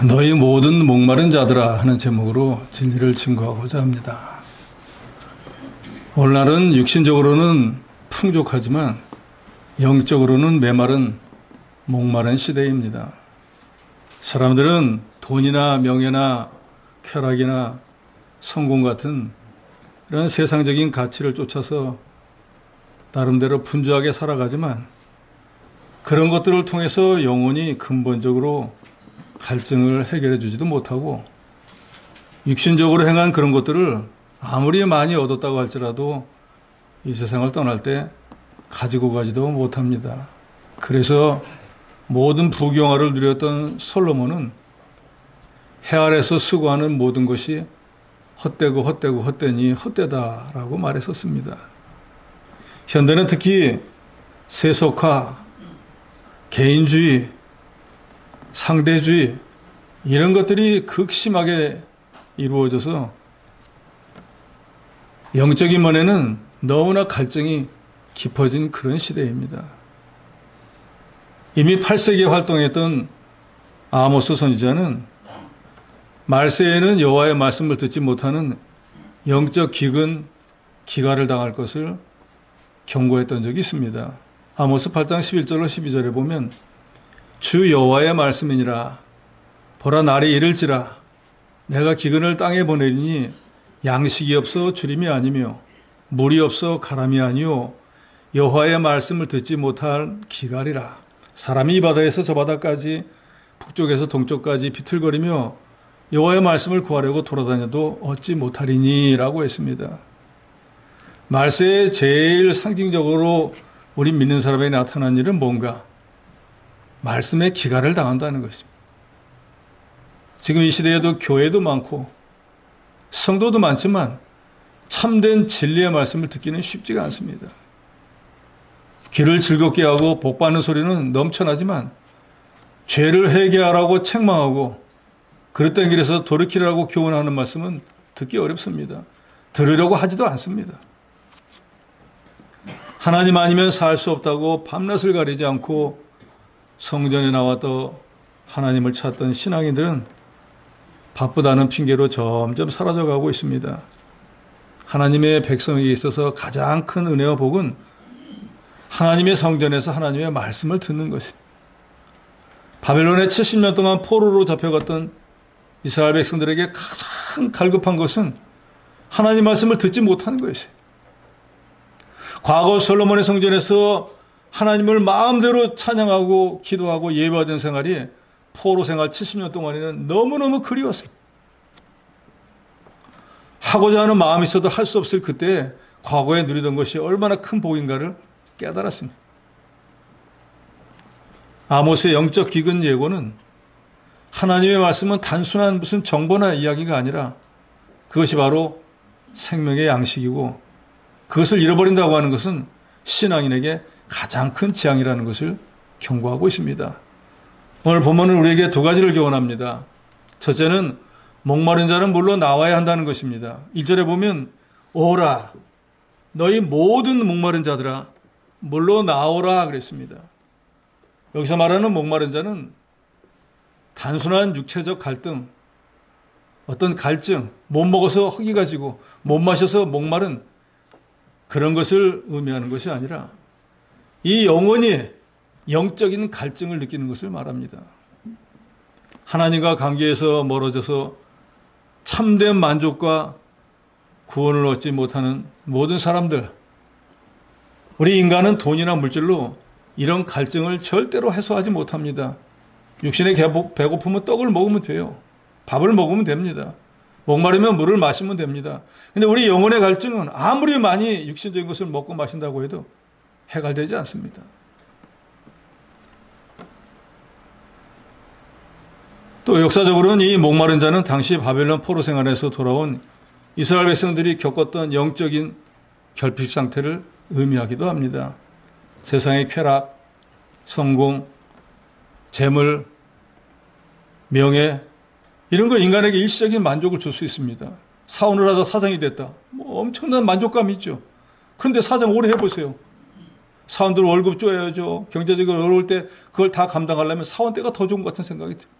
너희 모든 목마른 자들아 하는 제목으로 진리를 증거하고자 합니다. 오늘날은 육신적으로는 풍족하지만 영적으로는 메마른 목마른 시대입니다. 사람들은 돈이나 명예나 쾌락이나 성공 같은 이런 세상적인 가치를 쫓아서 나름대로 분주하게 살아가지만 그런 것들을 통해서 영혼이 근본적으로 갈증을 해결해 주지도 못하고 육신적으로 행한 그런 것들을 아무리 많이 얻었다고 할지라도 이 세상을 떠날 때 가지고 가지도 못합니다. 그래서 모든 부경화를 누렸던 솔로몬은 해 아래서 수고하는 모든 것이 헛되고 헛되고 헛되니 헛되다라고 말했었습니다. 현대는 특히 세속화, 개인주의, 상대주의 이런 것들이 극심하게 이루어져서 영적인 면에는 너무나 갈증이 깊어진 그런 시대입니다. 이미 8세기에 활동했던 아모스 선지자는 말세에는 여호와의 말씀을 듣지 못하는 영적 기가를 당할 것을 경고했던 적이 있습니다. 아모스 8장 11절로 12절에 보면 주 여호와의 말씀이니라 보라 날이 이를지라 내가 기근을 땅에 보내리니 양식이 없어 주림이 아니며 물이 없어 가람이 아니요 여호와의 말씀을 듣지 못할 기갈이라. 사람이 이 바다에서 저 바다까지 북쪽에서 동쪽까지 비틀거리며 여호와의 말씀을 구하려고 돌아다녀도 얻지 못하리니 라고 했습니다. 말세에 제일 상징적으로 우리 믿는 사람에게 나타난 일은 뭔가? 말씀에 기갈을 당한다는 것입니다. 지금 이 시대에도 교회도 많고 성도도 많지만 참된 진리의 말씀을 듣기는 쉽지가 않습니다. 귀를 즐겁게 하고 복받는 소리는 넘쳐나지만 죄를 회개하라고 책망하고 그릇된 길에서 돌이키라고 교훈하는 말씀은 듣기 어렵습니다. 들으려고 하지도 않습니다. 하나님 아니면 살 수 없다고 밤낮을 가리지 않고 성전에 나와 또 하나님을 찾던 신앙인들은 바쁘다는 핑계로 점점 사라져가고 있습니다. 하나님의 백성에게 있어서 가장 큰 은혜와 복은 하나님의 성전에서 하나님의 말씀을 듣는 것입니다. 바벨론에 70년 동안 포로로 잡혀갔던 이스라엘 백성들에게 가장 갈급한 것은 하나님 말씀을 듣지 못하는 것이에요. 과거 솔로몬의 성전에서 하나님을 마음대로 찬양하고 기도하고 예배하던 생활이 포로 생활 70년 동안에는 너무너무 그리웠습니다. 하고자 하는 마음이 있어도 할 수 없을 그때 과거에 누리던 것이 얼마나 큰 복인가를 깨달았습니다. 아모스의 영적 기근 예고는 하나님의 말씀은 단순한 무슨 정보나 이야기가 아니라 그것이 바로 생명의 양식이고 그것을 잃어버린다고 하는 것은 신앙인에게 가장 큰 재앙이라는 것을 경고하고 있습니다. 오늘 본문은 우리에게 두 가지를 교훈합니다. 첫째는 목마른 자는 물로 나와야 한다는 것입니다. 1절에 보면 오라 너희 모든 목마른 자들아 물로 나오라 그랬습니다. 여기서 말하는 목마른 자는 단순한 육체적 갈등, 어떤 갈증, 못 먹어서 허기가 지고 못 마셔서 목마른 그런 것을 의미하는 것이 아니라 이 영혼이 영적인 갈증을 느끼는 것을 말합니다. 하나님과 관계에서 멀어져서 참된 만족과 구원을 얻지 못하는 모든 사람들, 우리 인간은 돈이나 물질로 이런 갈증을 절대로 해소하지 못합니다. 육신의 배고픔은 떡을 먹으면 돼요. 밥을 먹으면 됩니다. 목마르면 물을 마시면 됩니다. 근데 우리 영혼의 갈증은 아무리 많이 육신적인 것을 먹고 마신다고 해도 해결되지 않습니다. 또 역사적으로는 이 목마른 자는 당시 바벨론 포로 생활에서 돌아온 이스라엘 백성들이 겪었던 영적인 결핍 상태를 의미하기도 합니다. 세상의 쾌락, 성공, 재물, 명예 이런 거 인간에게 일시적인 만족을 줄 수 있습니다. 사원을 하다 사장이 됐다. 뭐 엄청난 만족감이 있죠. 그런데 사장 오래 해보세요. 사원들 월급 줘야죠. 경제적으로 어려울 때 그걸 다 감당하려면 사원 때가 더 좋은 것 같은 생각이 들어요.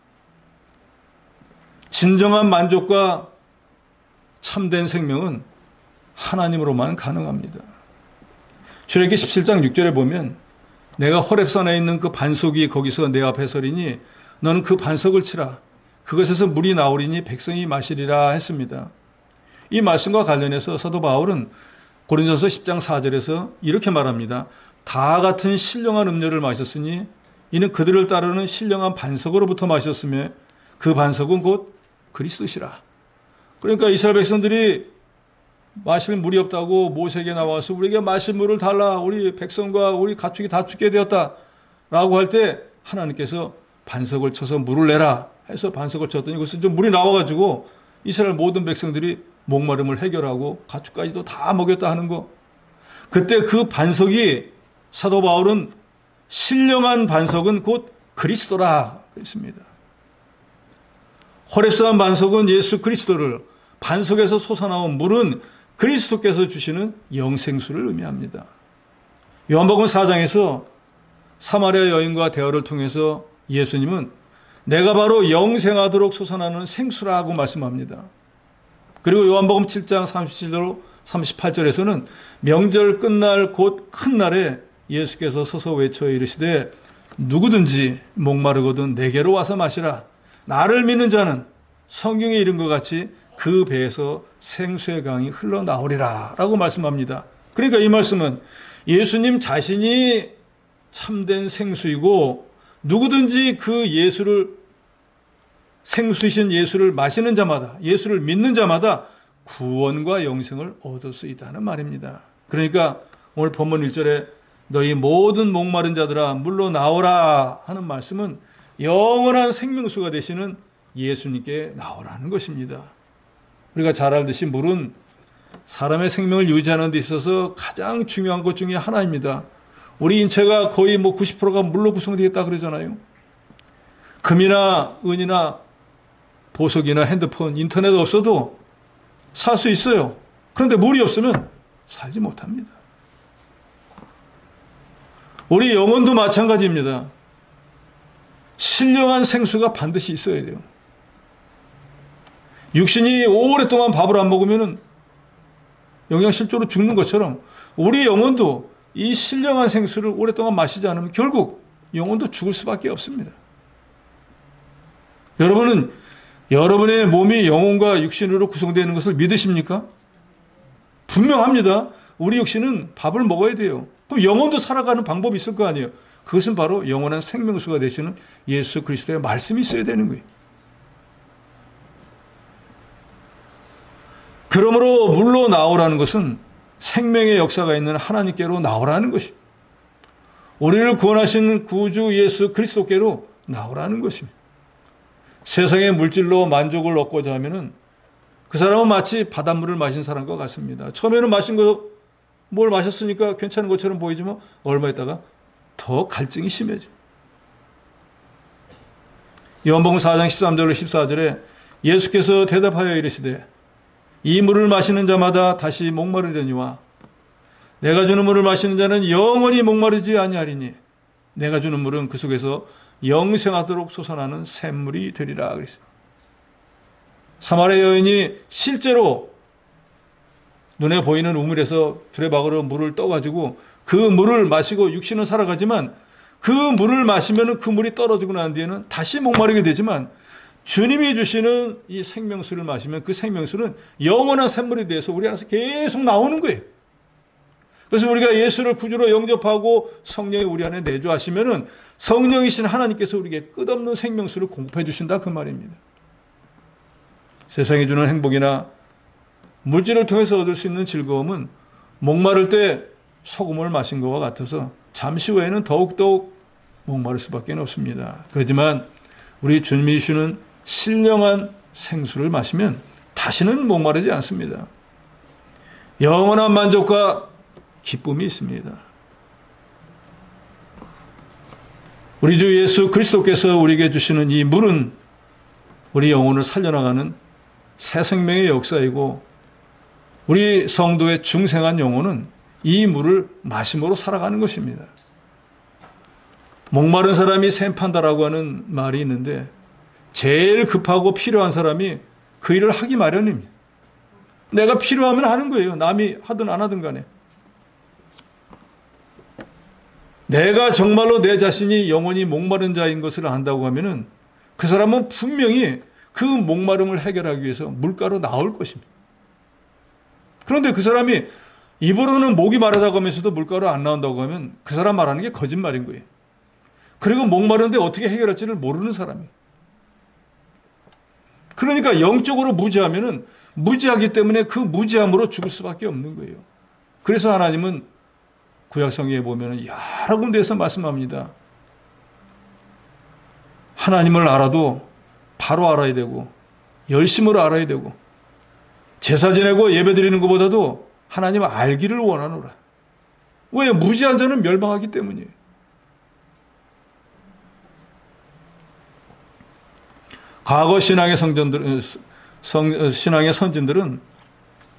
진정한 만족과 참된 생명은 하나님으로만 가능합니다. 출애굽기 17장 6절에 보면 내가 호렙산에 있는 그 반석이 거기서 내 앞에 서리니 너는 그 반석을 치라. 그것에서 물이 나오리니 백성이 마시리라 했습니다. 이 말씀과 관련해서 사도 바울은 고린도서 10장 4절에서 이렇게 말합니다. 다 같은 신령한 음료를 마셨으니 이는 그들을 따르는 신령한 반석으로부터 마셨으며 그 반석은 곧 그리스도시라. 그러니까 이스라엘 백성들이 마실 물이 없다고 모세에게 나와서 우리에게 마실 물을 달라. 우리 백성과 우리 가축이 다 죽게 되었다. 라고 할 때 하나님께서 반석을 쳐서 물을 내라 해서 반석을 쳤더니 그것은 좀 물이 나와가지고 이스라엘 모든 백성들이 목마름을 해결하고 가축까지도 다 먹였다 하는 거. 그때 그 반석이 사도 바울은 신령한 반석은 곧 그리스도라 그랬습니다. 호렙산 반석은 예수 그리스도를, 반석에서 솟아나온 물은 그리스도께서 주시는 영생수를 의미합니다. 요한복음 4장에서 사마리아 여인과 대화를 통해서 예수님은 내가 바로 영생하도록 솟아나는 생수라고 말씀합니다. 그리고 요한복음 7장 37절 38절에서는 명절 끝날 곧 큰 날에 예수께서 서서 외쳐 이르시되 누구든지 목마르거든 내게로 와서 마시라. 나를 믿는 자는 성경에 이른 것 같이 그 배에서 생수의 강이 흘러나오리라 라고 말씀합니다. 그러니까 이 말씀은 예수님 자신이 참된 생수이고 누구든지 그 예수를, 생수이신 예수를 마시는 자마다, 예수를 믿는 자마다 구원과 영생을 얻을 수 있다는 말입니다. 그러니까 오늘 본문 1절에 너희 모든 목마른 자들아 물로 나오라 하는 말씀은 영원한 생명수가 되시는 예수님께 나오라는 것입니다. 우리가 잘 알듯이 물은 사람의 생명을 유지하는 데 있어서 가장 중요한 것 중에 하나입니다. 우리 인체가 거의 90%가 물로 구성되어 있다 그러잖아요. 금이나 은이나 보석이나 핸드폰, 인터넷 없어도 살 수 있어요. 그런데 물이 없으면 살지 못합니다. 우리 영혼도 마찬가지입니다. 신령한 생수가 반드시 있어야 돼요. 육신이 오랫동안 밥을 안 먹으면 영양실조로 죽는 것처럼 우리 영혼도 이 신령한 생수를 오랫동안 마시지 않으면 결국 영혼도 죽을 수밖에 없습니다. 여러분은 여러분의 몸이 영혼과 육신으로 구성되는 것을 믿으십니까? 분명합니다. 우리 육신은 밥을 먹어야 돼요. 그럼 영혼도 살아가는 방법이 있을 거 아니에요. 그것은 바로 영원한 생명수가 되시는 예수 그리스도의 말씀이 있어야 되는 거예요. 그러므로 물로 나오라는 것은 생명의 역사가 있는 하나님께로 나오라는 것입니다. 우리를 구원하신 구주 예수 그리스도께로 나오라는 것입니다. 세상의 물질로 만족을 얻고자 하면은 그 사람은 마치 바닷물을 마신 사람과 같습니다. 처음에는 뭘 마셨으니까 괜찮은 것처럼 보이지만 얼마 있다가 더 갈증이 심해져. 요한복음 4장 13절로 14절에 예수께서 대답하여 이르시되 이 물을 마시는 자마다 다시 목마르려니와 내가 주는 물을 마시는 자는 영원히 목마르지 아니하리니 내가 주는 물은 그 속에서 영생하도록 솟아나는 샘물이 되리라 그랬어요. 사마리아 여인이 실제로 눈에 보이는 우물에서 두레박으로 물을 떠가지고 그 물을 마시고 육신은 살아가지만 그 물을 마시면 그 물이 떨어지고 난 뒤에는 다시 목마르게 되지만 주님이 주시는 이 생명수를 마시면 그 생명수는 영원한 샘물이 돼서 우리 안에서 계속 나오는 거예요. 그래서 우리가 예수를 구주로 영접하고 성령이 우리 안에 내주하시면은 성령이신 하나님께서 우리에게 끝없는 생명수를 공급해 주신다 그 말입니다. 세상이 주는 행복이나 물질을 통해서 얻을 수 있는 즐거움은 목마를 때 소금을 마신 것과 같아서 잠시 후에는 더욱더욱 목마를 수밖에 없습니다. 그렇지만 우리 주님이 주시는 신령한 생수를 마시면 다시는 목마르지 않습니다. 영원한 만족과 기쁨이 있습니다. 우리 주 예수 그리스도께서 우리에게 주시는 이 물은 우리 영혼을 살려나가는 새 생명의 역사이고 우리 성도의 중생한 영혼은 이 물을 마심으로 살아가는 것입니다. 목마른 사람이 샘판다라고 하는 말이 있는데 제일 급하고 필요한 사람이 그 일을 하기 마련입니다. 내가 필요하면 하는 거예요. 남이 하든 안 하든 간에. 내가 정말로 내 자신이 영원히 목마른 자인 것을 안다고 하면은 그 사람은 분명히 그 목마름을 해결하기 위해서 물가로 나올 것입니다. 그런데 그 사람이 입으로는 목이 마르다고 하면서도 물가로 안 나온다고 하면 그 사람 말하는 게 거짓말인 거예요. 그리고 목마른데 어떻게 해결할지를 모르는 사람이에요. 그러니까 영적으로 무지하면은 무지하기 때문에 그 무지함으로 죽을 수밖에 없는 거예요. 그래서 하나님은 구약성경에 보면 여러 군데에서 말씀합니다. 하나님을 알아도 바로 알아야 되고 열심으로 알아야 되고 제사 지내고 예배 드리는 것보다도 하나님을 알기를 원하노라. 왜? 무지한 자는 멸망하기 때문이에요. 과거 신앙의 신앙의 선진들은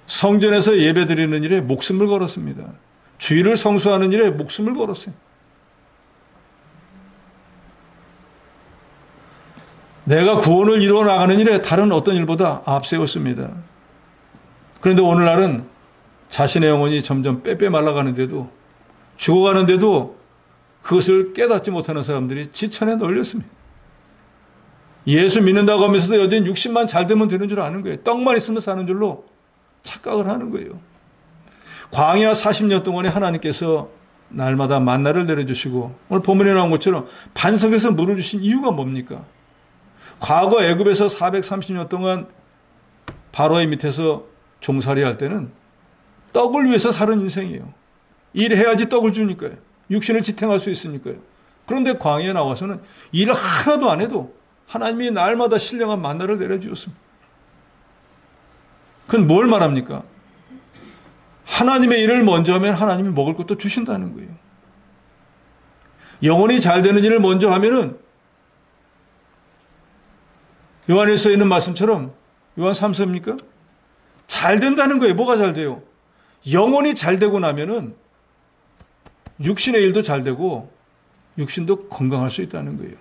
성전에서 예배 드리는 일에 목숨을 걸었습니다. 주일을 성수하는 일에 목숨을 걸었어요. 내가 구원을 이루어 나가는 일에 다른 어떤 일보다 앞세웠습니다. 그런데 오늘날은 자신의 영혼이 점점 빼빼 말라가는데도 죽어가는데도 그것을 깨닫지 못하는 사람들이 지천에 널렸습니다. 예수 믿는다고 하면서도 여전히 육신만 잘 되면 되는 줄 아는 거예요. 떡만 있으면 사는 줄로 착각을 하는 거예요. 광야 40년 동안에 하나님께서 날마다 만나를 내려주시고 오늘 본문에 나온 것처럼 반석에서 물을 주신 이유가 뭡니까? 과거 애굽에서 430년 동안 바로의 밑에서 종살이 할 때는 떡을 위해서 사는 인생이에요. 일해야지 떡을 주니까요. 육신을 지탱할 수 있으니까요. 그런데 광야에 나와서는 일을 하나도 안 해도 하나님이 날마다 신령한 만나를 내려주었습니다. 그건 뭘 말합니까? 하나님의 일을 먼저 하면 하나님이 먹을 것도 주신다는 거예요. 영혼이 잘 되는 일을 먼저 하면은 요한일서에 있는 말씀처럼 요한 3서입니까? 잘 된다는 거예요. 뭐가 잘 돼요? 영혼이 잘 되고 나면은 육신의 일도 잘 되고 육신도 건강할 수 있다는 거예요.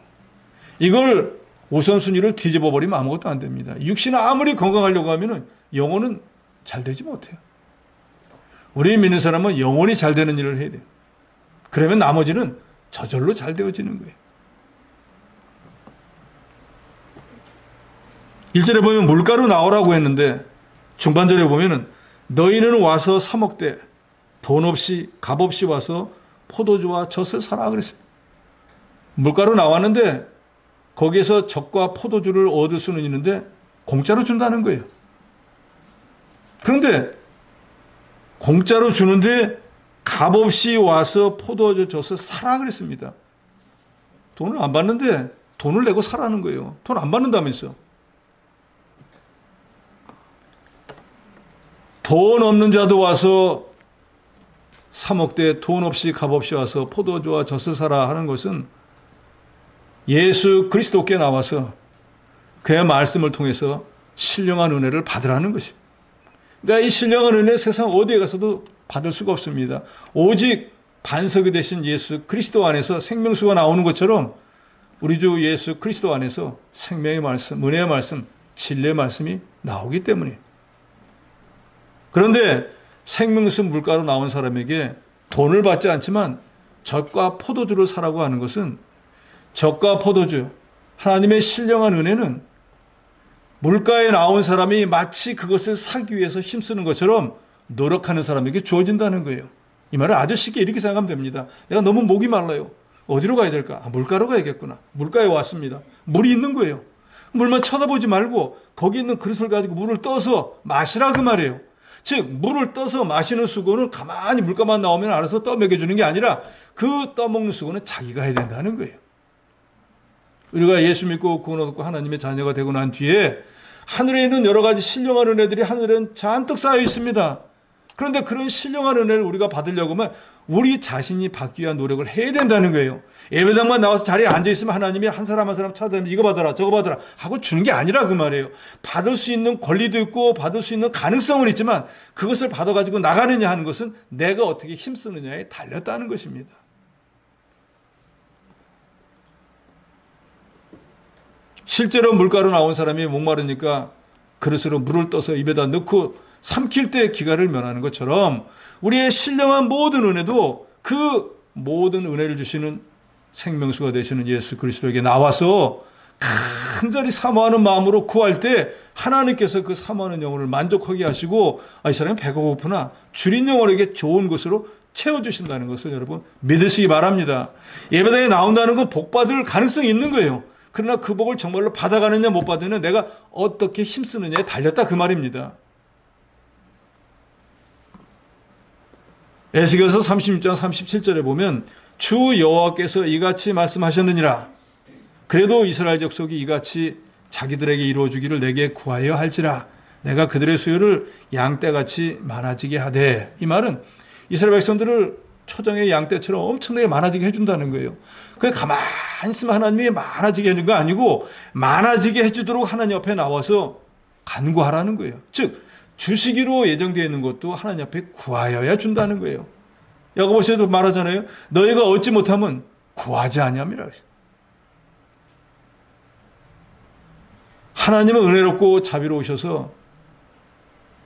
이걸 우선순위를 뒤집어 버리면 아무것도 안 됩니다. 육신은 아무리 건강하려고 하면은 영혼은 잘 되지 못해요. 우리 믿는 사람은 영혼이 잘 되는 일을 해야 돼요. 그러면 나머지는 저절로 잘 되어지는 거예요. 1절에 보면 물가로 나오라고 했는데 중반절에 보면은 너희는 와서 사 먹되 돈 없이 값 없이 와서 포도주와 젖을 사라 그랬어요. 물가로 나왔는데 거기에서 젖과 포도주를 얻을 수는 있는데 공짜로 준다는 거예요. 그런데 공짜로 주는데 값없이 와서 포도주 젖을 사라 그랬습니다. 돈을 안 받는데 돈을 내고 사라는 거예요. 돈 안 받는다면서. 돈 없는 자도 와서 사 먹되 돈 없이 값없이 와서 포도주와 젖을 사라 하는 것은 예수 그리스도께 나와서 그의 말씀을 통해서 신령한 은혜를 받으라는 것입니다. 그러니까 이 신령한 은혜 세상 어디에 가서도 받을 수가 없습니다. 오직 반석이 되신 예수 그리스도 안에서 생명수가 나오는 것처럼 우리 주 예수 그리스도 안에서 생명의 말씀, 은혜의 말씀, 진리의 말씀이 나오기 때문에. 그런데 생명수 물가로 나온 사람에게 돈을 받지 않지만 젖과 포도주를 사라고 하는 것은 젖과 포도주, 하나님의 신령한 은혜는 물가에 나온 사람이 마치 그것을 사기 위해서 힘쓰는 것처럼 노력하는 사람에게 주어진다는 거예요. 이 말을 아주 쉽게 이렇게 생각하면 됩니다. 내가 너무 목이 말라요. 어디로 가야 될까? 물가로 가야겠구나. 물가에 왔습니다. 물이 있는 거예요. 물만 쳐다보지 말고 거기 있는 그릇을 가지고 물을 떠서 마시라 그 말이에요. 즉 물을 떠서 마시는 수고는 가만히 물가만 나오면 알아서 떠먹여주는 게 아니라 그 떠먹는 수고는 자기가 해야 된다는 거예요. 우리가 예수 믿고 구원 얻고 하나님의 자녀가 되고 난 뒤에 하늘에 있는 여러 가지 신령한 은혜들이 하늘에는 잔뜩 쌓여 있습니다. 그런데 그런 신령한 은혜를 우리가 받으려고 하면 우리 자신이 받기 위한 노력을 해야 된다는 거예요. 예배당만 나와서 자리에 앉아있으면 하나님이 한 사람 한 사람 찾아다니면 이거 받아라 저거 받아라 하고 주는 게 아니라 그 말이에요. 받을 수 있는 권리도 있고 받을 수 있는 가능성은 있지만 그것을 받아가지고 나가느냐 하는 것은 내가 어떻게 힘쓰느냐에 달렸다는 것입니다. 실제로 물가로 나온 사람이 목마르니까 그릇으로 물을 떠서 입에다 넣고 삼킬 때 기갈을 면하는 것처럼 우리의 신령한 모든 은혜도 그 모든 은혜를 주시는 생명수가 되시는 예수 그리스도에게 나와서 간절히 사모하는 마음으로 구할 때 하나님께서 그 사모하는 영혼을 만족하게 하시고 이 사람이 배가 고프나 줄인 영혼에게 좋은 것으로 채워주신다는 것을 여러분 믿으시기 바랍니다. 예배당에 나온다는 건 복받을 가능성이 있는 거예요. 그러나 그 복을 정말로 받아가느냐 못 받느냐 내가 어떻게 힘쓰느냐에 달렸다 그 말입니다. 에스겔서 36장 37절에 보면 주 여호와께서 이같이 말씀하셨느니라. 그래도 이스라엘 족속이 이같이 자기들에게 이루어주기를 내게 구하여 할지라. 내가 그들의 수요를 양떼같이 많아지게 하되. 이 말은 이스라엘 백성들을 초정의 양떼처럼 엄청나게 많아지게 해준다는 거예요. 그냥 가만히 있으면 하나님이 많아지게 해준 거 아니고 많아지게 해주도록 하나님 앞에 나와서 간구하라는 거예요. 즉 주시기로 예정되어 있는 것도 하나님 앞에 구하여야 준다는 거예요. 야고보서에도 말하잖아요. 너희가 얻지 못하면 구하지 아니함이라. 하나님은 은혜롭고 자비로우셔서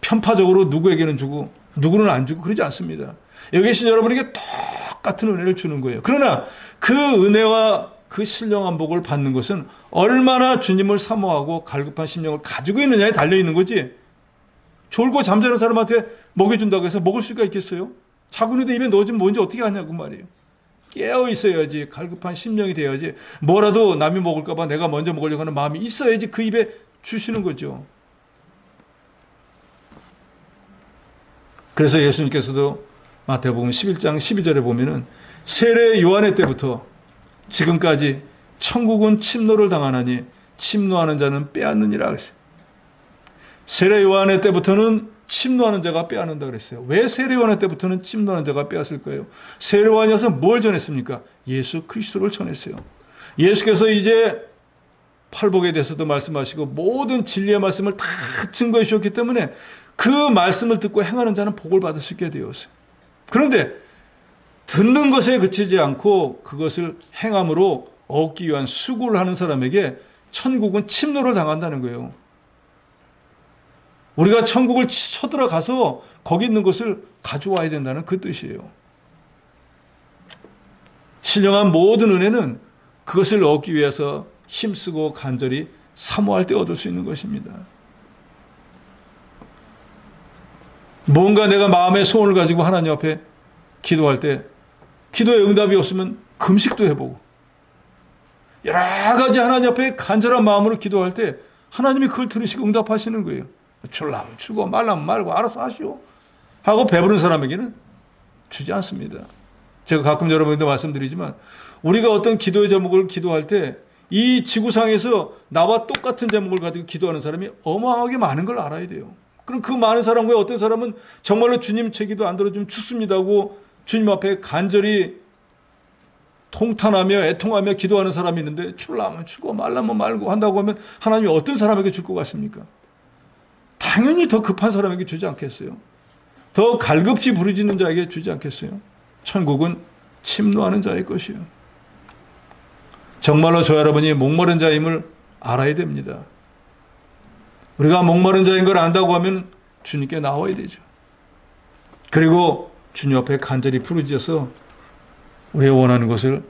편파적으로 누구에게는 주고 누구는 안 주고 그러지 않습니다. 여기 계신 여러분에게 똑같은 은혜를 주는 거예요. 그러나 그 은혜와 그 신령한 복을 받는 것은 얼마나 주님을 사모하고 갈급한 심령을 가지고 있느냐에 달려있는 거지. 졸고 잠자는 사람한테 먹여준다고 해서 먹을 수가 있겠어요? 자고 있는데 입에 넣어주면 뭔지 어떻게 하냐고 말이에요. 깨어 있어야지. 갈급한 심령이 돼야지. 뭐라도 남이 먹을까 봐 내가 먼저 먹으려고 하는 마음이 있어야지 그 입에 주시는 거죠. 그래서 예수님께서도 마태복음 11장 12절에 보면은 세례 요한의 때부터 지금까지 천국은 침노를 당하나니 침노하는 자는 빼앗느니라 그랬어요. 세례 요한의 때부터는 침노하는 자가 빼앗는다 그랬어요. 왜 세례 요한의 때부터는 침노하는 자가 빼앗을 거예요? 세례 요한이 와서 뭘 전했습니까? 예수 그리스도를 전했어요. 예수께서 이제 팔복에 대해서도 말씀하시고 모든 진리의 말씀을 다 증거해 주셨기 때문에 그 말씀을 듣고 행하는 자는 복을 받을 수 있게 되었어요. 그런데 듣는 것에 그치지 않고 그것을 행함으로 얻기 위한 수고를 하는 사람에게 천국은 침노를 당한다는 거예요. 우리가 천국을 쳐들어가서 거기 있는 것을 가져와야 된다는 그 뜻이에요. 신령한 모든 은혜는 그것을 얻기 위해서 힘쓰고 간절히 사모할 때 얻을 수 있는 것입니다. 뭔가 내가 마음의 소원을 가지고 하나님 앞에 기도할 때 기도의 응답이 없으면 금식도 해보고 여러 가지 하나님 앞에 간절한 마음으로 기도할 때 하나님이 그걸 들으시고 응답하시는 거예요. 줄라면 주고 말라면 말고 알아서 하시오 하고 배부른 사람에게는 주지 않습니다. 제가 가끔 여러분들도 말씀드리지만 우리가 어떤 기도의 제목을 기도할 때 이 지구상에서 나와 똑같은 제목을 가지고 기도하는 사람이 어마어마하게 많은 걸 알아야 돼요. 그럼 그 많은 사람 외에 어떤 사람은 정말로 주님 제 기도 안 들어주면 죽습니다 하고 주님 앞에 간절히 통탄하며 애통하며 기도하는 사람이 있는데 줄라면 주고 말라면 말고 한다고 하면 하나님이 어떤 사람에게 줄 것 같습니까? 당연히 더 급한 사람에게 주지 않겠어요? 더 갈급히 부르짖는 자에게 주지 않겠어요? 천국은 침노하는 자의 것이에요. 정말로 저 여러분이 목마른 자임을 알아야 됩니다. 우리가 목마른 자인 걸 안다고 하면 주님께 나와야 되죠. 그리고 주님 앞에 간절히 부르짖어서 우리가 원하는 것을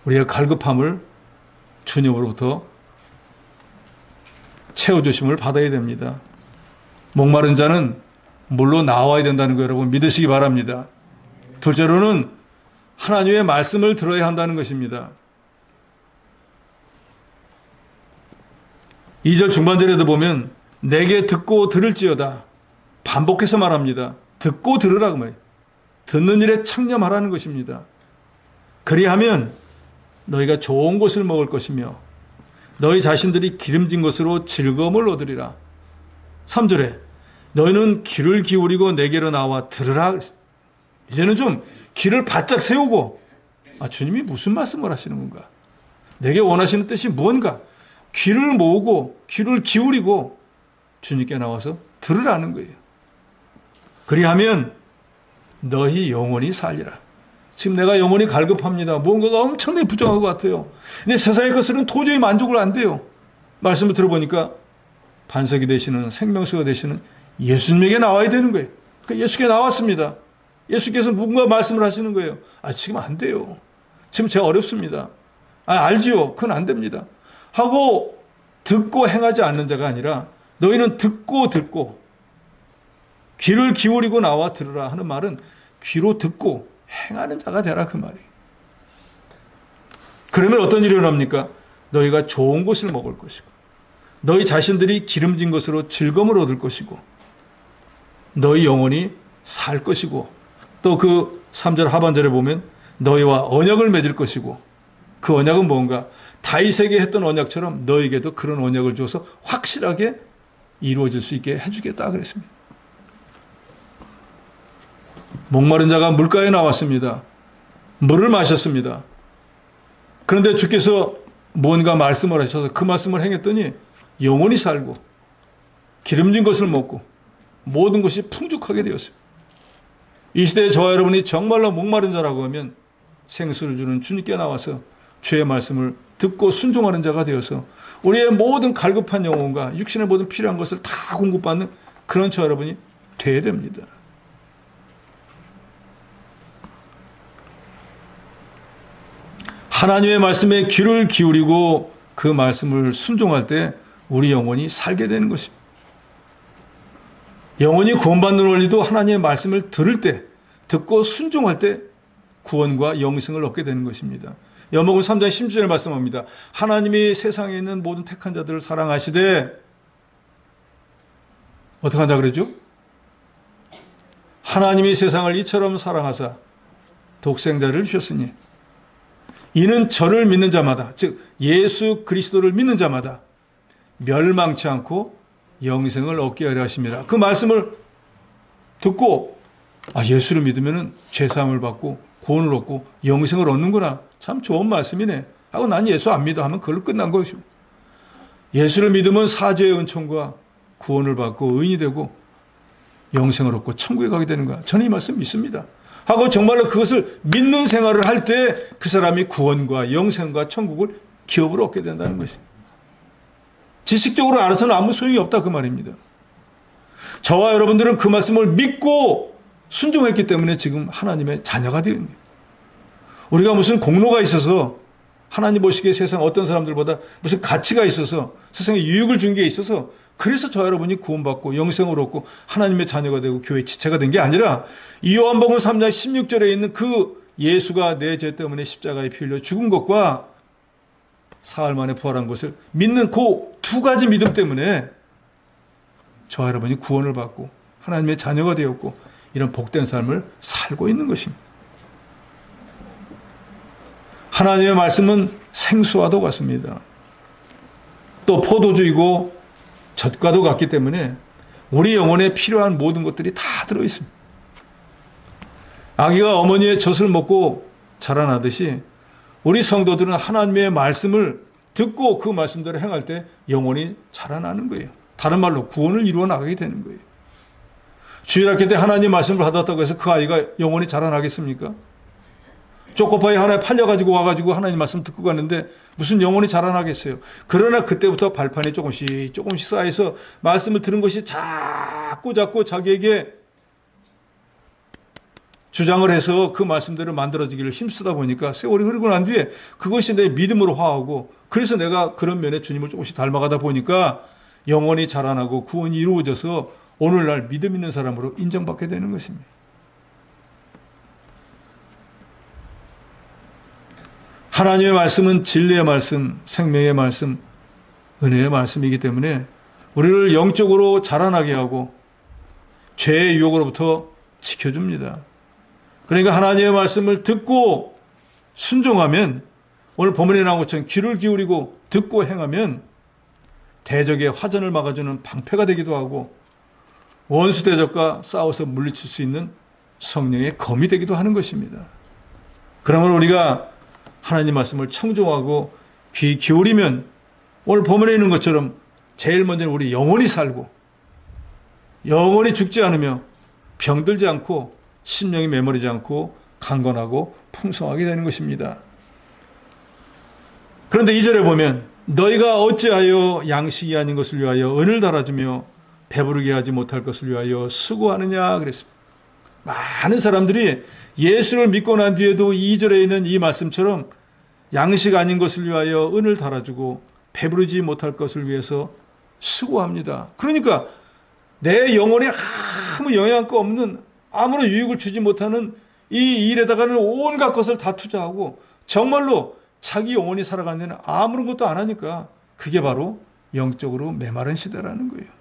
우리의 갈급함을 주님으로부터 채워주심을 받아야 됩니다. 목마른 자는 물로 나와야 된다는 거 여러분 믿으시기 바랍니다. 둘째로는 하나님의 말씀을 들어야 한다는 것입니다. 2절 중반절에도 보면 내게 듣고 들을지어다 반복해서 말합니다. 듣고 들으라고 말이에요. 듣는 일에 창념하라는 것입니다. 그리하면 너희가 좋은 것을 먹을 것이며 너희 자신들이 기름진 것으로 즐거움을 얻으리라. 3절에 너희는 귀를 기울이고 내게로 나와 들으라. 이제는 좀 귀를 바짝 세우고 주님이 무슨 말씀을 하시는 건가? 내게 원하시는 뜻이 무언가? 귀를 모으고 귀를 기울이고 주님께 나와서 들으라는 거예요. 그리하면 너희 영혼이 살리라. 지금 내가 영혼이 갈급합니다. 무언가가 엄청나게 부족한 것 같아요. 근데 세상의 것으로는 도저히 만족을 안 돼요. 말씀을 들어보니까 반석이 되시는 생명수가 되시는 예수님에게 나와야 되는 거예요. 그러니까 예수께 나왔습니다. 예수께서 누군가 말씀을 하시는 거예요. 지금 안 돼요. 지금 제가 어렵습니다. 알지요. 그건 안 됩니다. 하고 듣고 행하지 않는 자가 아니라 너희는 듣고 귀를 기울이고 나와 들으라 하는 말은 귀로 듣고 행하는 자가 되라 그 말이에요. 그러면 어떤 일이 일어납니까? 너희가 좋은 것을 먹을 것이고 너희 자신들이 기름진 것으로 즐거움을 얻을 것이고 너희 영혼이 살 것이고 또 그 3절 하반절에 보면 너희와 언약을 맺을 것이고 그 언약은 뭔가? 다윗에게 했던 언약처럼 너희에게도 그런 언약을 줘서 확실하게 이루어질 수 있게 해주겠다 그랬습니다. 목마른 자가 물가에 나왔습니다. 물을 마셨습니다. 그런데 주께서 뭔가 말씀을 하셔서 그 말씀을 행했더니 영혼이 살고 기름진 것을 먹고 모든 것이 풍족하게 되었어요. 이 시대에 저와 여러분이 정말로 목마른 자라고 하면 생수를 주는 주님께 나와서 주의 말씀을 듣고 순종하는 자가 되어서 우리의 모든 갈급한 영혼과 육신의 모든 필요한 것을 다 공급받는 그런 저와 여러분이 되어야 됩니다. 하나님의 말씀에 귀를 기울이고 그 말씀을 순종할 때 우리 영혼이 살게 되는 것입니다. 영혼이 구원받는 원리도 하나님의 말씀을 들을 때, 듣고 순종할 때 구원과 영생을 얻게 되는 것입니다. 요한복음 3장 16절에 말씀합니다. 하나님이 세상에 있는 모든 택한 자들을 사랑하시되 어떻게 한다 그러죠? 하나님이 세상을 이처럼 사랑하사 독생자를 주셨으니 이는 저를 믿는 자마다, 즉 예수 그리스도를 믿는 자마다 멸망치 않고 영생을 얻게 하려 하십니다. 그 말씀을 듣고 예수를 믿으면 죄사함을 받고 구원을 얻고 영생을 얻는구나. 참 좋은 말씀이네 하고 난 예수 안 믿어 하면 그걸로 끝난 것이고, 예수를 믿으면 사죄의 은총과 구원을 받고 의인이 되고 영생을 얻고 천국에 가게 되는 거야. 저는 이 말씀 믿습니다 하고 정말로 그것을 믿는 생활을 할 때 그 사람이 구원과 영생과 천국을 기업으로 얻게 된다는 것입니다. 지식적으로 알아서는 아무 소용이 없다 그 말입니다. 저와 여러분들은 그 말씀을 믿고 순종했기 때문에 지금 하나님의 자녀가 되었네요. 우리가 무슨 공로가 있어서 하나님 보시기에 세상 어떤 사람들보다 무슨 가치가 있어서 세상에 유익을 준 게 있어서 그래서 저 여러분이 구원받고 영생을 얻고 하나님의 자녀가 되고 교회의 지체가 된 게 아니라 이 요한복음 3장 16절에 있는 그 예수가 내 죄 때문에 십자가에 피 흘려 죽은 것과 사흘 만에 부활한 것을 믿는 그 두 가지 믿음 때문에 저 여러분이 구원을 받고 하나님의 자녀가 되었고 이런 복된 삶을 살고 있는 것입니다. 하나님의 말씀은 생수와도 같습니다. 또 포도주이고 젖과도 같기 때문에 우리 영혼에 필요한 모든 것들이 다 들어있습니다. 아기가 어머니의 젖을 먹고 자라나듯이 우리 성도들은 하나님의 말씀을 듣고 그 말씀대로 행할 때 영혼이 자라나는 거예요. 다른 말로 구원을 이루어 나가게 되는 거예요. 주일학교 때 하나님 말씀을 받았다고 해서 그 아이가 영혼이 자라나겠습니까? 초코파이 하나에 팔려가지고 와가지고 하나님 말씀 듣고 갔는데 무슨 영혼이 자라나겠어요? 그러나 그때부터 발판이 조금씩 쌓여서 말씀을 들은 것이 자꾸 자기에게 주장을 해서 그 말씀대로 만들어지기를 힘쓰다 보니까 세월이 흐르고 난 뒤에 그것이 내 믿음으로 화하고 그래서 내가 그런 면에 주님을 조금씩 닮아가다 보니까 영혼이 자라나고 구원이 이루어져서 오늘날 믿음 있는 사람으로 인정받게 되는 것입니다. 하나님의 말씀은 진리의 말씀, 생명의 말씀, 은혜의 말씀이기 때문에 우리를 영적으로 자라나게 하고 죄의 유혹으로부터 지켜줍니다. 그러니까 하나님의 말씀을 듣고 순종하면 오늘 본문에 나온 것처럼 귀를 기울이고 듣고 행하면 대적의 화전을 막아주는 방패가 되기도 하고 원수 대적과 싸워서 물리칠 수 있는 성령의 검이 되기도 하는 것입니다. 그러면 우리가 하나님 말씀을 청종하고 귀 기울이면 오늘 본문에 있는 것처럼 제일 먼저는 우리 영혼이 살고 영혼이 죽지 않으며 병들지 않고 심령이 메모리지 않고 강건하고 풍성하게 되는 것입니다. 그런데 2절에 보면 너희가 어찌하여 양식이 아닌 것을 위하여 은을 달아주며 배부르게 하지 못할 것을 위하여 수고하느냐 그랬습니다. 많은 사람들이 예수를 믿고 난 뒤에도 2절에 있는 이 말씀처럼 양식 아닌 것을 위하여 은을 달아주고 배부르지 못할 것을 위해서 수고합니다. 그러니까 내 영혼에 아무 영향가 없는, 아무런 유익을 주지 못하는 이 일에다가는 온갖 것을 다 투자하고 정말로 자기 영혼이 살아가는 데는 아무런 것도 안 하니까 그게 바로 영적으로 메마른 시대라는 거예요.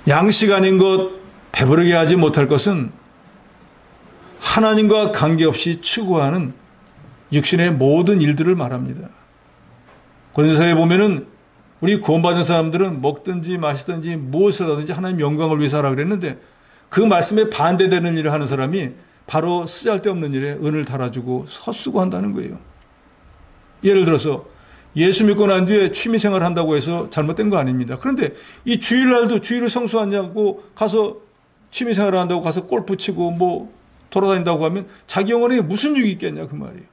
양식 아닌 것, 배부르게 하지 못할 것은 하나님과 관계없이 추구하는 육신의 모든 일들을 말합니다. 고린도서에 보면은 우리 구원받은 사람들은 먹든지 마시든지 무엇을 하든지 하나님 영광을 위해서 하라 그랬는데 그 말씀에 반대되는 일을 하는 사람이 바로 쓰잘데없는 일에 은을 달아주고 헛수고한다는 거예요. 예를 들어서 예수 믿고 난 뒤에 취미생활을 한다고 해서 잘못된 거 아닙니다. 그런데 이 주일날도 주일을 성수하냐고 가서 취미생활을 한다고 가서 골프 치고 뭐 돌아다닌다고 하면 자기 영혼에 무슨 유익이 있겠냐 그 말이에요.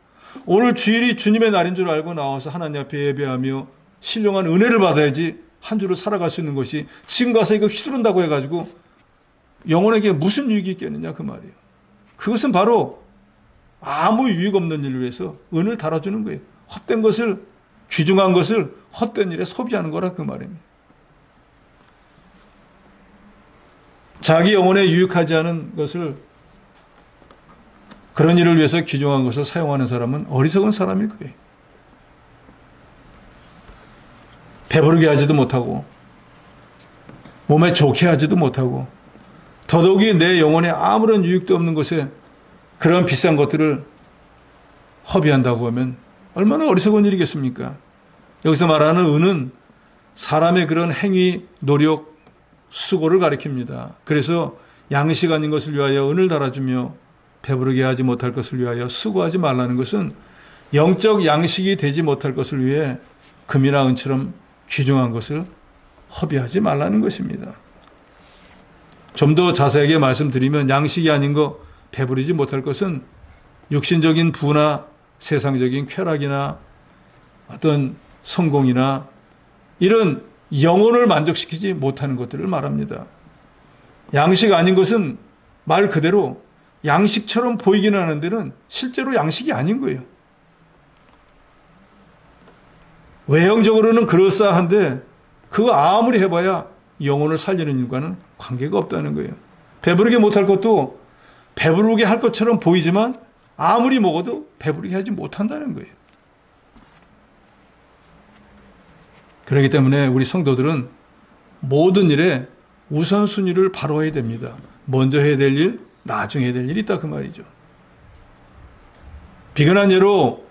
오늘 주일이 주님의 날인 줄 알고 나와서 하나님 앞에 예배하며 신령한 은혜를 받아야지 한 주를 살아갈 수 있는 것이 지금 가서 이거 휘두른다고 해가지고 영혼에게 무슨 유익이 있겠느냐 그 말이에요. 그것은 바로 아무 유익 없는 일을 위해서 은을 달아주는 거예요. 헛된 것을, 귀중한 것을 헛된 일에 소비하는 거라 그 말입니다. 자기 영혼에 유익하지 않은 것을, 그런 일을 위해서 귀중한 것을 사용하는 사람은 어리석은 사람일 거예요. 배부르게 하지도 못하고 몸에 좋게 하지도 못하고 더더욱이 내 영혼에 아무런 유익도 없는 것에 그런 비싼 것들을 허비한다고 하면 얼마나 어리석은 일이겠습니까? 여기서 말하는 은은 사람의 그런 행위, 노력, 수고를 가리킵니다. 그래서 양식 아닌 것을 위하여 은을 달아주며 배부르게 하지 못할 것을 위하여 수고하지 말라는 것은 영적 양식이 되지 못할 것을 위해 금이나 은처럼 귀중한 것을 허비하지 말라는 것입니다. 좀 더 자세하게 말씀드리면 양식이 아닌 것, 배부르지 못할 것은 육신적인 부나 세상적인 쾌락이나 어떤 성공이나 이런 영혼을 만족시키지 못하는 것들을 말합니다. 양식 아닌 것은 말 그대로 양식처럼 보이기는 하는데는 실제로 양식이 아닌 거예요. 외형적으로는 그럴싸한데 그거 아무리 해봐야 영혼을 살리는 일과는 관계가 없다는 거예요. 배부르게 못할 것도 배부르게 할 것처럼 보이지만 아무리 먹어도 배부르게 하지 못한다는 거예요. 그렇기 때문에 우리 성도들은 모든 일에 우선순위를 바로 해야 됩니다. 먼저 해야 될 일, 나중에 해야 될 일이 있다 그 말이죠. 비근한 예로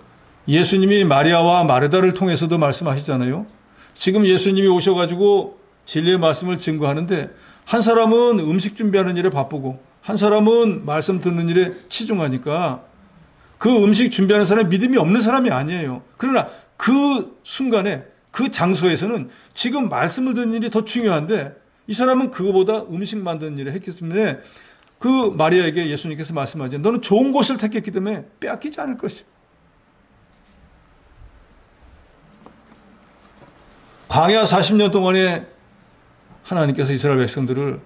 예수님이 마리아와 마르다를 통해서도 말씀하시잖아요. 지금 예수님이 오셔가지고 진리의 말씀을 증거하는데 한 사람은 음식 준비하는 일에 바쁘고 한 사람은 말씀 듣는 일에 치중하니까 그 음식 준비하는 사람이 믿음이 없는 사람이 아니에요. 그러나 그 순간에 그 장소에서는 지금 말씀을 듣는 일이 더 중요한데 이 사람은 그거보다 음식 만드는 일을 했기 때문에 그 마리아에게 예수님께서 말씀하지 너는 좋은 곳을 택했기 때문에 빼앗기지 않을 것이야. 광야 40년 동안에 하나님께서 이스라엘 백성들을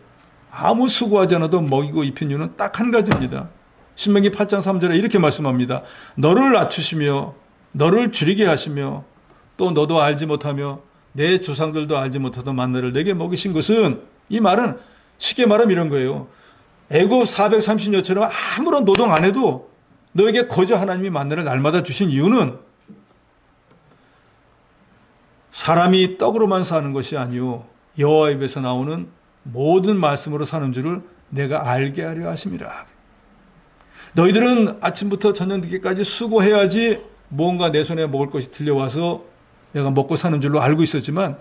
아무 수고하지 않아도 먹이고 입힌 이유는 딱 한 가지입니다. 신명기 8장 3절에 이렇게 말씀합니다. 너를 낮추시며 너를 줄이게 하시며 또 너도 알지 못하며 내 조상들도 알지 못하던 만나를 내게 먹이신 것은, 이 말은 쉽게 말하면 이런 거예요. 애굽 430년처럼 아무런 노동 안 해도 너에게 거저 하나님이 만나를 날마다 주신 이유는 사람이 떡으로만 사는 것이 아니요 여호와 입에서 나오는 모든 말씀으로 사는 줄을 내가 알게 하려 하심이라. 너희들은 아침부터 저녁 늦게까지 수고해야지 뭔가 내 손에 먹을 것이 들려와서 내가 먹고 사는 줄로 알고 있었지만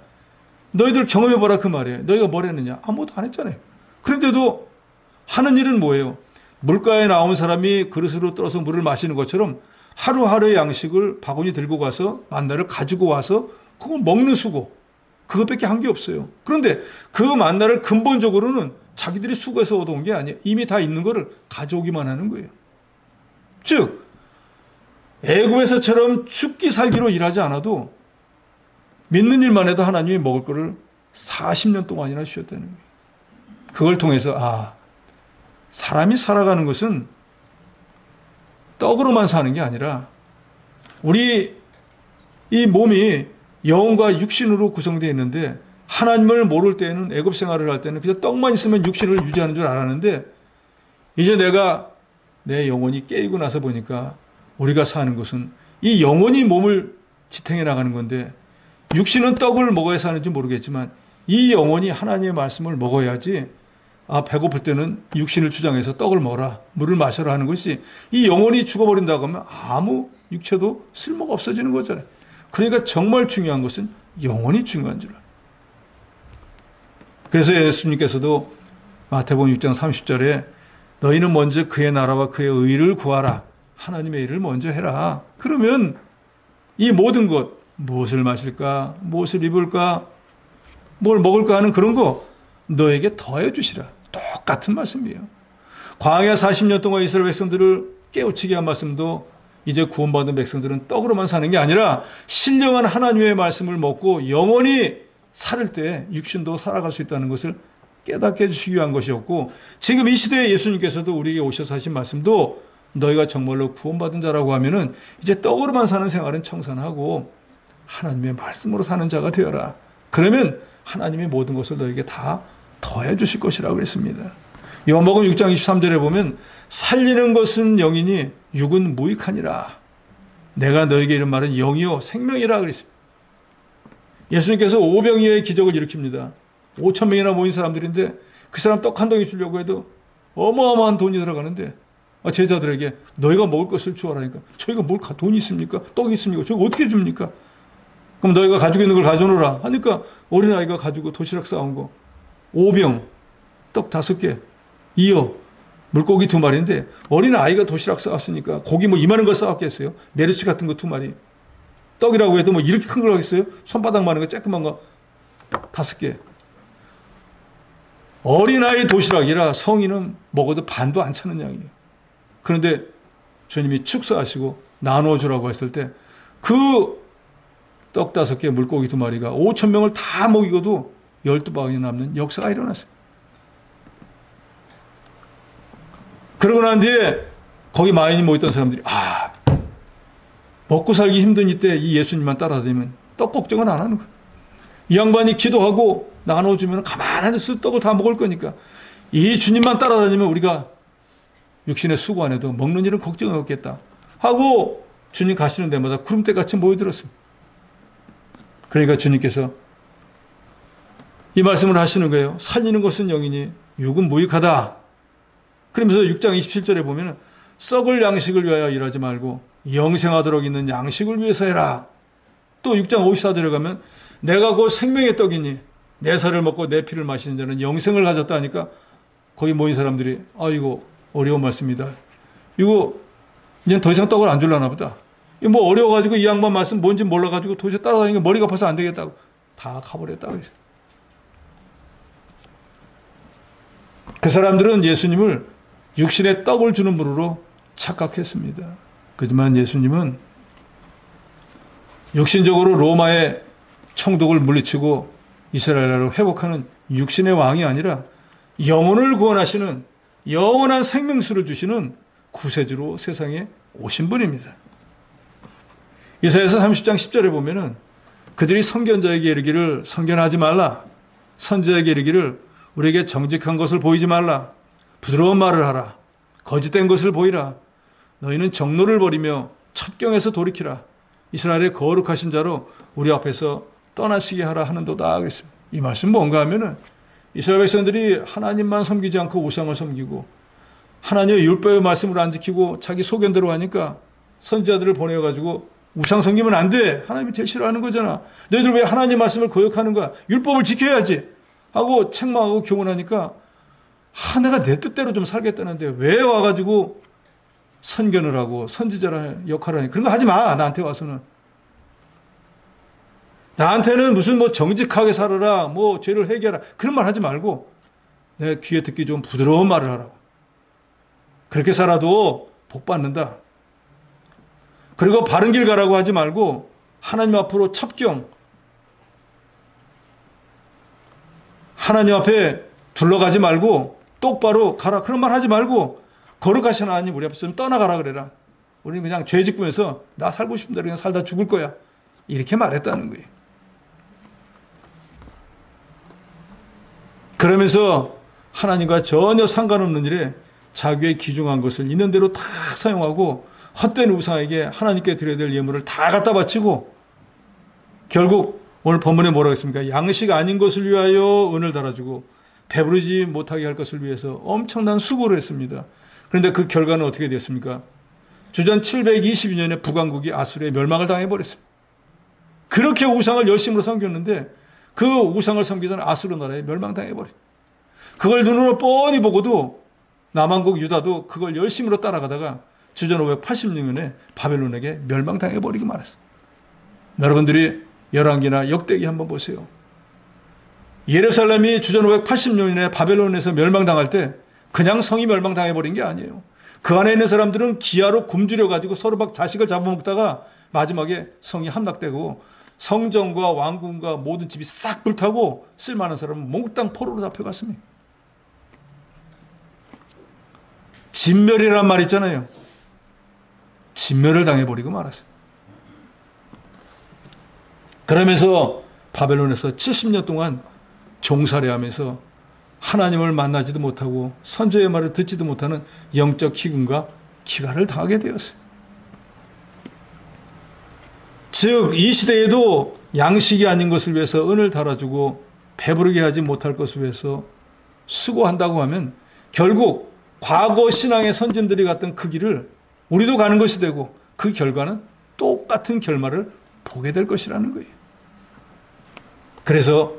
너희들 경험해보라 그 말이에요. 너희가 뭘 했느냐? 아무것도 안 했잖아요. 그런데도 하는 일은 뭐예요? 물가에 나온 사람이 그릇으로 떠서 물을 마시는 것처럼 하루하루의 양식을 바구니 들고 가서 만나를 가지고 와서 그걸 먹는 수고, 그것밖에 한 게 없어요. 그런데 그 만나를 근본적으로는 자기들이 수고해서 얻어온 게 아니에요. 이미 다 있는 거를 가져오기만 하는 거예요. 즉 애굽에서처럼 죽기 살기로 일하지 않아도 믿는 일만 해도 하나님이 먹을 거를 40년 동안이나 주셨다는 거예요. 그걸 통해서 사람이 살아가는 것은 떡으로만 사는 게 아니라 우리 이 몸이 영혼과 육신으로 구성되어 있는데 하나님을 모를 때에는 애굽 생활을 할 때는 그냥 떡만 있으면 육신을 유지하는 줄 알았는데 이제 내가 내 영혼이 깨이고 나서 보니까 우리가 사는 것은 이 영혼이 몸을 지탱해 나가는 건데 육신은 떡을 먹어야 사는지 모르겠지만 이 영혼이 하나님의 말씀을 먹어야지 배고플 때는 육신을 주장해서 떡을 먹어라 물을 마셔라 하는 것이 이 영혼이 죽어버린다고 하면 아무 육체도 쓸모가 없어지는 거잖아요. 그러니까 정말 중요한 것은 영혼이 중요한 줄 알아요. 그래서 예수님께서도 마태복음 6장 30절에 너희는 먼저 그의 나라와 그의 의를 구하라. 하나님의 일을 먼저 해라. 그러면 이 모든 것, 무엇을 마실까, 무엇을 입을까, 뭘 먹을까 하는 그런 거 너에게 더해 주시라. 똑같은 말씀이에요. 광야 40년 동안 이스라엘 백성들을 깨우치게 한 말씀도 이제 구원받은 백성들은 떡으로만 사는 게 아니라 신령한 하나님의 말씀을 먹고 영원히 살을 때 육신도 살아갈 수 있다는 것을 깨닫게 해주시기 위한 것이었고 지금 이 시대에 예수님께서도 우리에게 오셔서 하신 말씀도 너희가 정말로 구원받은 자라고 하면은 이제 떡으로만 사는 생활은 청산하고 하나님의 말씀으로 사는 자가 되어라. 그러면 하나님의 모든 것을 너에게 다 더해 주실 것이라고 했습니다. 요한복음 6장 23절에 보면 살리는 것은 영이니 육은 무익하니라. 내가 너에게 이런 말은 영이요 생명이라 그랬습니다. 예수님께서 오병이어의 기적을 일으킵니다. 5천 명이나 모인 사람들인데 그 사람 떡 한 덩이 주려고 해도 어마어마한 돈이 들어가는데 제자들에게 너희가 먹을 것을 주어라니까 저희가 뭘 돈이 있습니까? 떡이 있습니까? 저희가 어떻게 줍니까? 그럼 너희가 가지고 있는 걸 가져오라 하니까 어린아이가 가지고 도시락 싸온 거 5병 떡 5개 이어 물고기 2마리인데 어린아이가 도시락 싸왔으니까 고기 이만한 걸 싸왔겠어요? 메르치 같은 거 2마리 떡이라고 해도 이렇게 큰 걸 하겠어요? 손바닥만한 거 쬐끄만 거 5개 어린아이 도시락이라 성인은 먹어도 반도 안 차는 양이에요. 그런데 주님이 축사하시고 나눠주라고 했을 때 그 떡 5개 물고기 2마리가 5천 명을 다 먹이고도 12방이 남는 역사가 일어났어요. 그러고 난 뒤에 거기 많이 모였던 사람들이 먹고 살기 힘든 이때 이 예수님만 따라다니면 떡 걱정은 안 하는 거예요. 이 양반이 기도하고 나눠주면 가만히 앉아서 떡을 다 먹을 거니까 이 주님만 따라다니면 우리가 육신의 수고 안 해도 먹는 일은 걱정이 없겠다 하고 주님 가시는 데마다 구름대같이 모여들었습니다. 그러니까 주님께서 이 말씀을 하시는 거예요. 살리는 것은 영이니 육은 무익하다. 그러면서 6장 27절에 보면 썩을 양식을 위하여 일하지 말고 영생하도록 있는 양식을 위해서 해라. 또 6장 54절에 가면 내가 곧 생명의 떡이니 내 살을 먹고 내 피를 마시는 자는 영생을 가졌다 하니까 거기 모인 사람들이 이거 어려운 말씀이다. 이거 이제 더 이상 떡을 안 줄라나 보다. 이거 어려워가지고 이 양반 말씀 뭔지 몰라가지고 도저히 따라다니니까 머리가 아파서 안 되겠다고 다 가버렸다고 했어요. 그 사람들은 예수님을 육신의 떡을 주는 분으로 착각했습니다. 그렇지만 예수님은 육신적으로 로마의 총독을 물리치고 이스라엘을 회복하는 육신의 왕이 아니라 영혼을 구원하시는 영원한 생명수를 주시는 구세주로 세상에 오신 분입니다. 이사야서 30장 10절에 보면은 그들이 선견자에게 이르기를 선견하지 말라. 선지자에게 이르기를 우리에게 정직한 것을 보이지 말라. 부드러운 말을 하라. 거짓된 것을 보이라. 너희는 정로를 버리며 첩경에서 돌이키라. 이스라엘의 거룩하신 자로 우리 앞에서 떠나시게 하라 하는도다 그랬습니다. 이 말씀 뭔가 하면은 이스라엘 백성들이 하나님만 섬기지 않고 우상을 섬기고 하나님의 율법의 말씀을 안 지키고 자기 소견대로 하니까 선지자들을 보내가지고 우상 섬기면 안 돼. 하나님이 제일 싫어하는 거잖아. 너희들 왜 하나님 말씀을 거역하는 거야? 율법을 지켜야지 하고 책망하고 교훈하니까 내가 내 뜻대로 좀 살겠다는데 왜 와가지고 선견을 하고 선지자라는 역할을 하니 그런 거 하지 마. 나한테 와서는. 나한테는 무슨 뭐 정직하게 살아라, 뭐 죄를 회개하라, 그런 말 하지 말고 내 귀에 듣기 좀 부드러운 말을 하라고. 그렇게 살아도 복 받는다. 그리고 바른 길 가라고 하지 말고 하나님 앞으로 첩경, 하나님 앞에 둘러가지 말고 똑바로 가라, 그런 말 하지 말고 거룩하신 하나님 우리 앞에서 좀 떠나가라 그래라. 우리는 그냥 죄 짓고면서 나 살고 싶은 대로 그냥 살다 죽을 거야, 이렇게 말했다는 거예요. 그러면서 하나님과 전혀 상관없는 일에 자기의 귀중한 것을 있는 대로 다 사용하고 헛된 우상에게 하나님께 드려야 될 예물을 다 갖다 바치고 결국 오늘 본문에 뭐라고 했습니까? 양식 아닌 것을 위하여 은을 달아주고 배부르지 못하게 할 것을 위해서 엄청난 수고를 했습니다. 그런데 그 결과는 어떻게 되었습니까? 주전 722년에 북왕국이 아수르에 멸망을 당해버렸습니다. 그렇게 우상을 열심으로 섬겼는데 그 우상을 섬기던 아수르 나라에 멸망당해버렸습니다. 그걸 눈으로 뻔히 보고도 남왕국 유다도 그걸 열심으로 따라가다가 주전 586년에 바벨론에게 멸망당해버리고 말았어요. 여러분들이 열왕기나 역대기 한번 보세요. 예루살렘이 주전 586년에 바벨론에서 멸망당할 때 그냥 성이 멸망당해버린 게 아니에요. 그 안에 있는 사람들은 기아로 굶주려가지고 서로 막 자식을 잡아먹다가 마지막에 성이 함락되고 성전과 왕궁과 모든 집이 싹 불타고 쓸만한 사람은 몽땅 포로로 잡혀갔습니다. 진멸이란 말 있잖아요. 진멸을 당해버리고 말았어요. 그러면서 바벨론에서 70년 동안 종살이하면서 하나님을 만나지도 못하고 선지의 말을 듣지도 못하는 영적 희근과 기갈을 당하게 되었어요. 즉 이 시대에도 양식이 아닌 것을 위해서 은을 달아주고 배부르게 하지 못할 것을 위해서 수고한다고 하면 결국 과거 신앙의 선진들이 갔던 그 길을 우리도 가는 것이 되고 그 결과는 똑같은 결말을 보게 될 것이라는 거예요. 그래서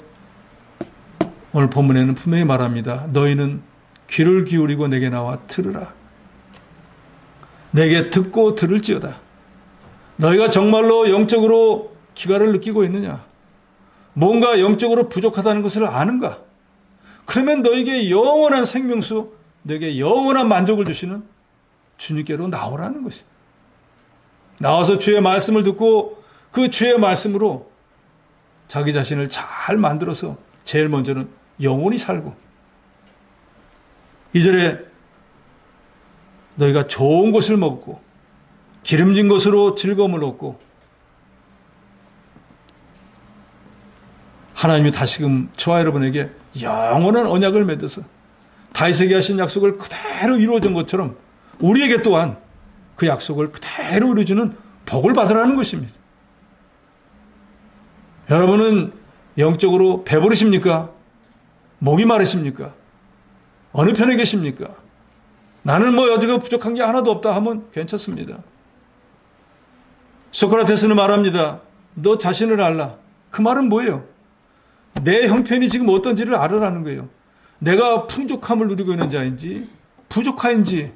오늘 본문에는 분명히 말합니다. 너희는 귀를 기울이고 내게 나와 들으라. 내게 듣고 들을지어다. 너희가 정말로 영적으로 기갈을 느끼고 있느냐? 뭔가 영적으로 부족하다는 것을 아는가? 그러면 너에게 영원한 생명수, 너에게 영원한 만족을 주시는 주님께로 나오라는 것이에요. 나와서 주의 말씀을 듣고 그 주의 말씀으로 자기 자신을 잘 만들어서 제일 먼저는 영원히 살고 2절에 너희가 좋은 것을 먹고 기름진 것으로 즐거움을 얻고 하나님이 다시금 저와 여러분에게 영원한 언약을 맺어서 다윗에게 하신 약속을 그대로 이루어진 것처럼 우리에게 또한 그 약속을 그대로 이루어주는 복을 받으라는 것입니다. 여러분은 영적으로 배부르십니까? 목이 마르십니까? 어느 편에 계십니까? 나는 뭐 어디가 부족한 게 하나도 없다 하면 괜찮습니다. 소크라테스는 말합니다. 너 자신을 알라. 그 말은 뭐예요? 내 형편이 지금 어떤지를 알아라는 거예요. 내가 풍족함을 누리고 있는 자인지 부족한지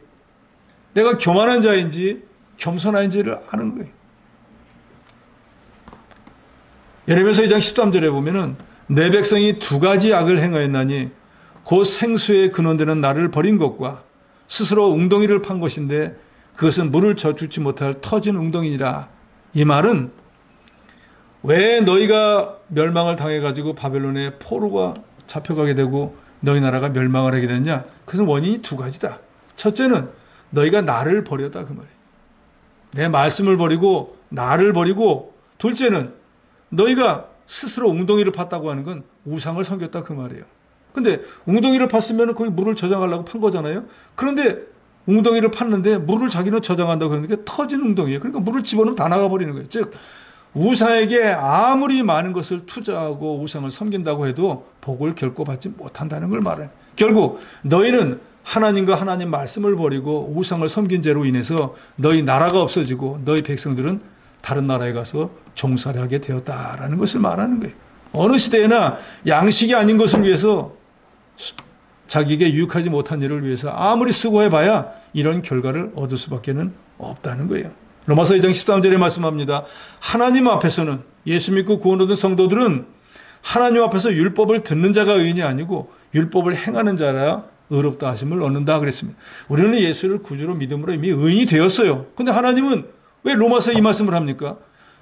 내가 교만한 자인지 겸손한지를 아는 거예요. 예레미야서 2장 13절에 보면은 내 백성이 두 가지 악을 행하였나니 곧 생수의 근원되는 나를 버린 것과 스스로 웅덩이를 판 것인데 그것은 물을 젖주지 못할 터진 웅덩이니라. 이 말은 왜 너희가 멸망을 당해가지고 바벨론에 포로가 잡혀가게 되고 너희 나라가 멸망을 하게 됐냐? 그것은 원인이 두 가지다. 첫째는 너희가 나를 버렸다 그 말이에요. 내 말씀을 버리고 나를 버리고 둘째는 너희가 스스로 웅덩이를 팠다고 하는 건 우상을 섬겼다 그 말이에요. 근데 웅덩이를 팠으면 거기 물을 저장하려고 판 거잖아요. 그런데 웅덩이를 팠는데 물을 자기는 저장한다고 했는데 터진 웅덩이에요. 그러니까 물을 집어넣으면 다 나가버리는 거예요. 즉 우상에게 아무리 많은 것을 투자하고 우상을 섬긴다고 해도 복을 결코 받지 못한다는 걸 말해요. 결국 너희는 하나님과 하나님 말씀을 버리고 우상을 섬긴 죄로 인해서 너희 나라가 없어지고 너희 백성들은 다른 나라에 가서 종살이하게 되었다라는 것을 말하는 거예요. 어느 시대에나 양식이 아닌 것을 위해서 자기에게 유익하지 못한 일을 위해서 아무리 수고해봐야 이런 결과를 얻을 수밖에 없다는 거예요. 로마서 2장 13절에 말씀합니다. 하나님 앞에서는, 예수 믿고 구원 얻은 성도들은 하나님 앞에서 율법을 듣는 자가 의인이 아니고 율법을 행하는 자라 의롭다 하심을 얻는다 그랬습니다. 우리는 예수를 구주로 믿음으로 이미 의인이 되었어요. 근데 하나님은 왜 로마서 이 말씀을 합니까?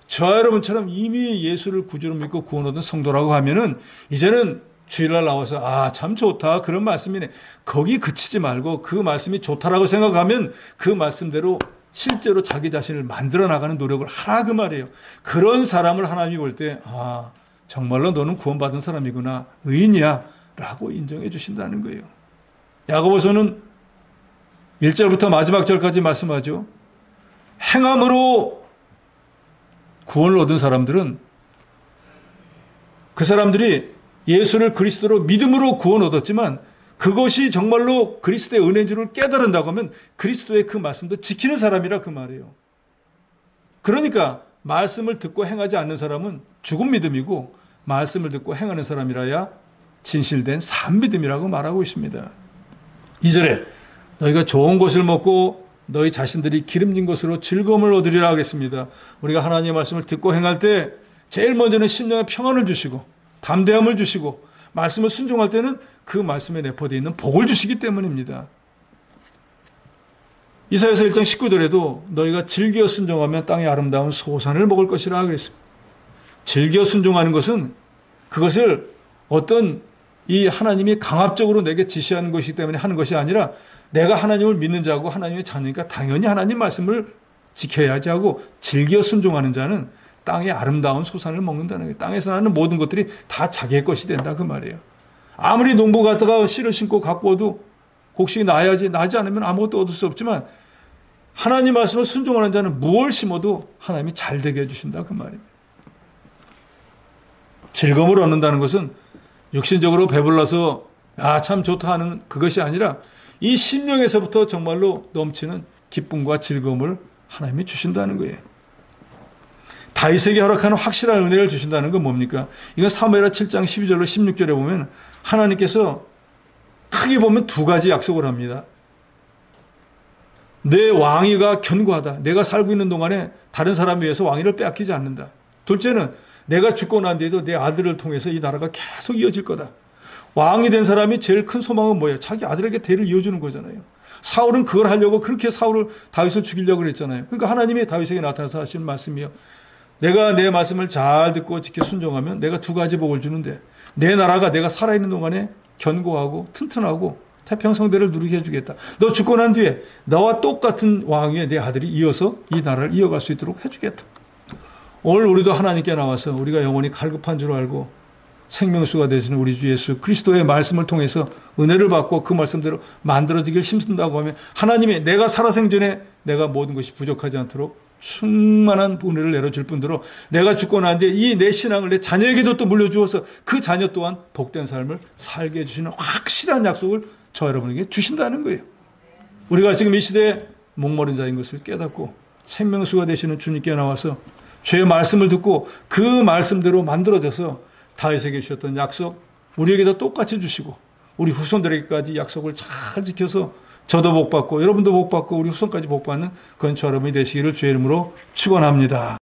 저와 여러분처럼 이미 예수를 구주로 믿고 구원 얻은 성도라고 하면은 이제는 주일날 나와서 참 좋다 그런 말씀이네, 거기 그치지 말고 그 말씀이 좋다라고 생각하면 그 말씀대로 실제로 자기 자신을 만들어 나가는 노력을 하라 그 말이에요. 그런 사람을 하나님이 볼 때 정말로 너는 구원받은 사람이구나, 의인이야 라고 인정해 주신다는 거예요. 야고보서는 1절부터 마지막 절까지 말씀하죠. 행함으로 구원을 얻은 사람들은, 그 사람들이 예수를 그리스도로 믿음으로 구원 얻었지만 그것이 정말로 그리스도의 은혜인 줄을 깨달은다고 하면 그리스도의 그 말씀도 지키는 사람이라 그 말이에요. 그러니까 말씀을 듣고 행하지 않는 사람은 죽은 믿음이고, 말씀을 듣고 행하는 사람이라야 진실된 산 믿음이라고 말하고 있습니다. 2절에 너희가 좋은 것을 먹고 너희 자신들이 기름진 것으로 즐거움을 얻으리라 하겠습니다. 우리가 하나님의 말씀을 듣고 행할 때 제일 먼저는 심령의 평안을 주시고 담대함을 주시고 말씀을 순종할 때는 그 말씀에 내포되어 있는 복을 주시기 때문입니다. 이사야서 1장 19절에도 너희가 즐겨 순종하면 땅의 아름다운 소산을 먹을 것이라 그랬습니다. 즐겨 순종하는 것은 그것을 어떤 이 하나님이 강압적으로 내게 지시하는 것이기 때문에 하는 것이 아니라, 내가 하나님을 믿는 자고 하나님의 자녀니까 당연히 하나님 말씀을 지켜야지 하고 즐겨 순종하는 자는 땅의 아름다운 소산을 먹는다는 거예요. 땅에서 나는 모든 것들이 다 자기의 것이 된다 그 말이에요. 아무리 농부 갔다가 씨를 심고 갖고 와도 곡식이 나야지, 나지 않으면 아무것도 얻을 수 없지만 하나님 말씀을 순종하는 자는 무엇을 심어도 하나님이 잘 되게 해주신다 그 말입니다. 즐거움을 얻는다는 것은 육신적으로 배불러서 참 좋다 하는 그것이 아니라 이 심령에서부터 정말로 넘치는 기쁨과 즐거움을 하나님이 주신다는 거예요. 다윗에게 허락하는 확실한 은혜를 주신다는 건 뭡니까? 이건 사무엘하 7장 12절로 16절에 보면 하나님께서 크게 보면 두 가지 약속을 합니다. 내 왕위가 견고하다. 내가 살고 있는 동안에 다른 사람에 의해서 왕위를 빼앗기지 않는다. 둘째는 내가 죽고 난 뒤에도 내 아들을 통해서 이 나라가 계속 이어질 거다. 왕이 된 사람이 제일 큰 소망은 뭐예요? 자기 아들에게 대를 이어주는 거잖아요. 사울은 그걸 하려고 그렇게 다윗을 죽이려고 그랬잖아요. 그러니까 하나님이 다윗에게 나타나서 하시는 말씀이요. 내가 내 말씀을 잘 듣고 지켜 순종하면 내가 두 가지 복을 주는데, 내 나라가 내가 살아있는 동안에 견고하고 튼튼하고 태평성대를 누리게 해주겠다. 너 죽고 난 뒤에 너와 똑같은 왕위에 내 아들이 이어서 이 나라를 이어갈 수 있도록 해주겠다. 오늘 우리도 하나님께 나와서 우리가 영원히 갈급한 줄 알고 생명수가 되시는 우리 주 예수 그리스도의 말씀을 통해서 은혜를 받고 그 말씀대로 만들어지길 힘쓴다고 하면 하나님이 내가 살아생전에 내가 모든 것이 부족하지 않도록 충만한 은혜를 내려줄 뿐더러 내가 죽고 난 뒤에 이 내 신앙을 내 자녀에게도 또 물려주어서 그 자녀 또한 복된 삶을 살게 해주시는 확실한 약속을 저 여러분에게 주신다는 거예요. 우리가 지금 이 시대에 목마른 자인 것을 깨닫고 생명수가 되시는 주님께 나와서 죄의 말씀을 듣고 그 말씀대로 만들어져서 다윗에게 주셨던 약속 우리에게도 똑같이 주시고 우리 후손들에게까지 약속을 잘 지켜서 저도 복받고 여러분도 복받고 우리 후손까지 복받는 그런 저 여러분이 되시기를 주의 이름으로 축원합니다.